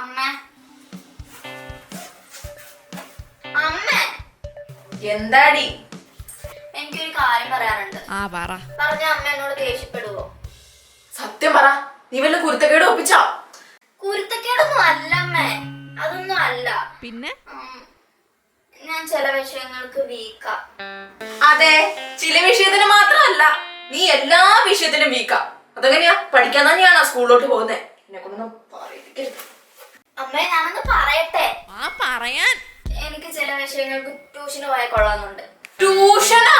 അമ്മ അമ്മ എന്താടി? എനിക്കൊരു കാര്യം പറയാനുണ്ട്. പറഞ്ഞ അമ്മ എന്നോട് ദേഷ്യപ്പെടുവോ? സത്യം പറ, നീ വല്ല കുരുത്തക്കേട് ഒപ്പിച്ചോ? കുരുത്തക്കേടൊന്നും അല്ല അമ്മേ, അതൊന്നും അല്ല. പിന്നെ ഞാൻ ചില വിഷയങ്ങൾക്ക് വീക്കാ. അതെ, ചില വിഷയത്തിന് മാത്രമല്ല, നീ എല്ലാ വിഷയത്തിലും വീക്കാ. അതെങ്ങനെയാ? പഠിക്കാൻ തന്നെയാണോ സ്കൂളിലോട്ട് പോകുന്നേ? എന്നെ കൊണ്ടൊന്നും പറയിപ്പിക്കരുത്. അമ്മേ, ഞാനൊന്ന് പറയട്ടെ. പറയാൻ എനിക്ക് ചില വിഷയങ്ങൾക്ക് ട്യൂഷന് പോയാൽ കൊള്ളാന്നുണ്ട്. ട്യൂഷനാ?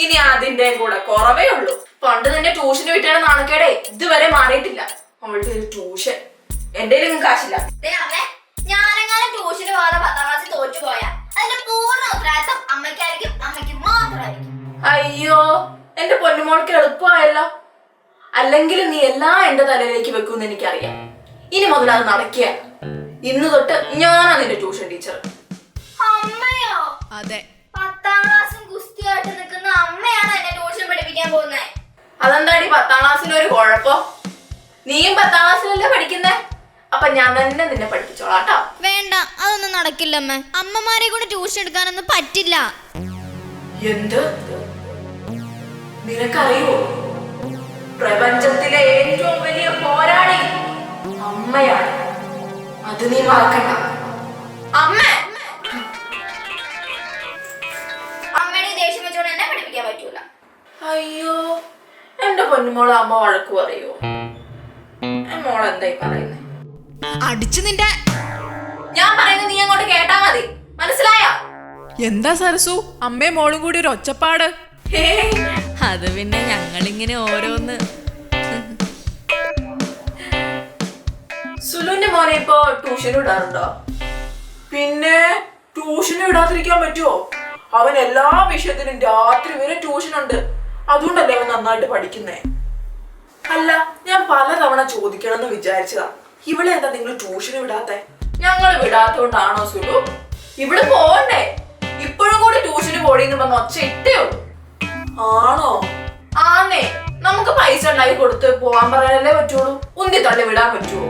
ഇനി അതിന്റെ കൂടെ കുറവേ ഉള്ളൂ. പണ്ട് നിന്നെ ട്യൂഷന് വിട്ടാണ് നാണക്കേടെ ഇതുവരെ മാറിയിട്ടില്ല. അവളുടെ ഒരു ട്യൂഷൻ. എന്റെ കാശില്ല. ഞാനെങ്ങാനും ട്യൂഷന് പോകാതെ 10ാം ക്ലാസ്സിൽ തോറ്റു പോയാ അതിന്റെ പൂർണ്ണ ഉത്തരവാദിത്തം അമ്മയ്ക്കായിരിക്കും, അമ്മയ്ക്ക് മാത്രമായിരിക്കും. അയ്യോ, എന്റെ പൊന്നുമോൾക്ക് എളുപ്പമായല്ലോ. അല്ലെങ്കിൽ നീ എല്ലാം എന്റെ തലയിലേക്ക് വെക്കുമെന്ന് എനിക്കറിയാം. ഇനി മുതൽ അത് നടക്കുക. ഇന്ന് തൊട്ട് ഞാനാ നിന്റെ ട്യൂഷൻ ടീച്ചർ. അമ്മയോ? അതെ, 10ാം ക്ലാസ്സും ഗുസ്തിയായിട്ട് നിൽക്കുന്ന അമ്മയാണ് എന്നെ ട്യൂഷൻ പഠിപ്പിക്കാൻ പോകുന്നത്. അതെന്താടി 10ാം ക്ലാസ്സിലൊരു കുഴപ്പം? നീയും 10ാം ക്ലാസ്സിലല്ലേ പഠിക്കുന്നേ? അപ്പൊ ഞാൻ തന്നെ നിന്നെ പഠിപ്പിച്ചോളാട്ടോ. വേണ്ട, അതൊന്നും നടക്കില്ല അമ്മ. അമ്മമാരെ കൊണ്ട് ട്യൂഷൻ എടുക്കാനൊന്നും പറ്റില്ല. എന്ത്? നിനക്കറിയോ, പ്രപഞ്ചത്തിലെ ഏറ്റവും വലിയ പോരാളി അമ്മയാണ്. അത് നീ മറക്കണ്ട. അമ്മ അമ്മയുടെ ദേഷ്യം വെച്ചോണ്ട് എന്നെ പഠിപ്പിക്കാൻ പറ്റൂല. അയ്യോ, എന്റെ പൊന്നുമോള് അമ്മ വഴക്ക് പറയോ? മോൾ എന്തായി പറയുന്നേ? അടിച്ചു നിന്റെ. ഞാൻ പറയുന്നത് നീ അങ്ങോട്ട് കേട്ടാ മതി, മനസ്സിലായോ? എന്താ സരസു, അമ്മയും മോളും കൂടി ഒരു ഒച്ചപ്പാട്? അത് പിന്നെ ഞങ്ങളിങ്ങനെ ഓരോന്ന്. സുലുവിന്റെ മോനെ ഇപ്പൊ ട്യൂഷൻ വിടാറുണ്ടോ? പിന്നെ ട്യൂഷൻ വിടാതിരിക്കാൻ പറ്റുമോ? അവൻ എല്ലാ വിഷയത്തിനും രാത്രി വരെ ട്യൂഷൻ ഉണ്ട്. അതുകൊണ്ടല്ലേ അവൻ നന്നായിട്ട് പഠിക്കുന്നേ. അല്ല, ഞാൻ പലതവണ ചോദിക്കണമെന്ന് വിചാരിച്ചതാ, ഇവിടെ എന്താ നിങ്ങൾ ട്യൂഷന് വിടാത്തെ? ഞങ്ങൾ വിടാത്തോണ്ടാണോ സുലു? ഇവിടെ പോകണ്ടേ? ഇപ്പോഴും കൂടി ട്യൂഷന് പോടീന്ന് പറഞ്ഞ ഒച്ച ഇട്ടേ ഉള്ളൂ. ആണോ? ആന്നേ, നമുക്ക് പൈസ ഉണ്ടാക്കി കൊടുത്ത് പോവാൻ പറയാനല്ലേ പറ്റുള്ളൂ. ഉന്തി തള്ളി വിടാൻ പറ്റുമോ?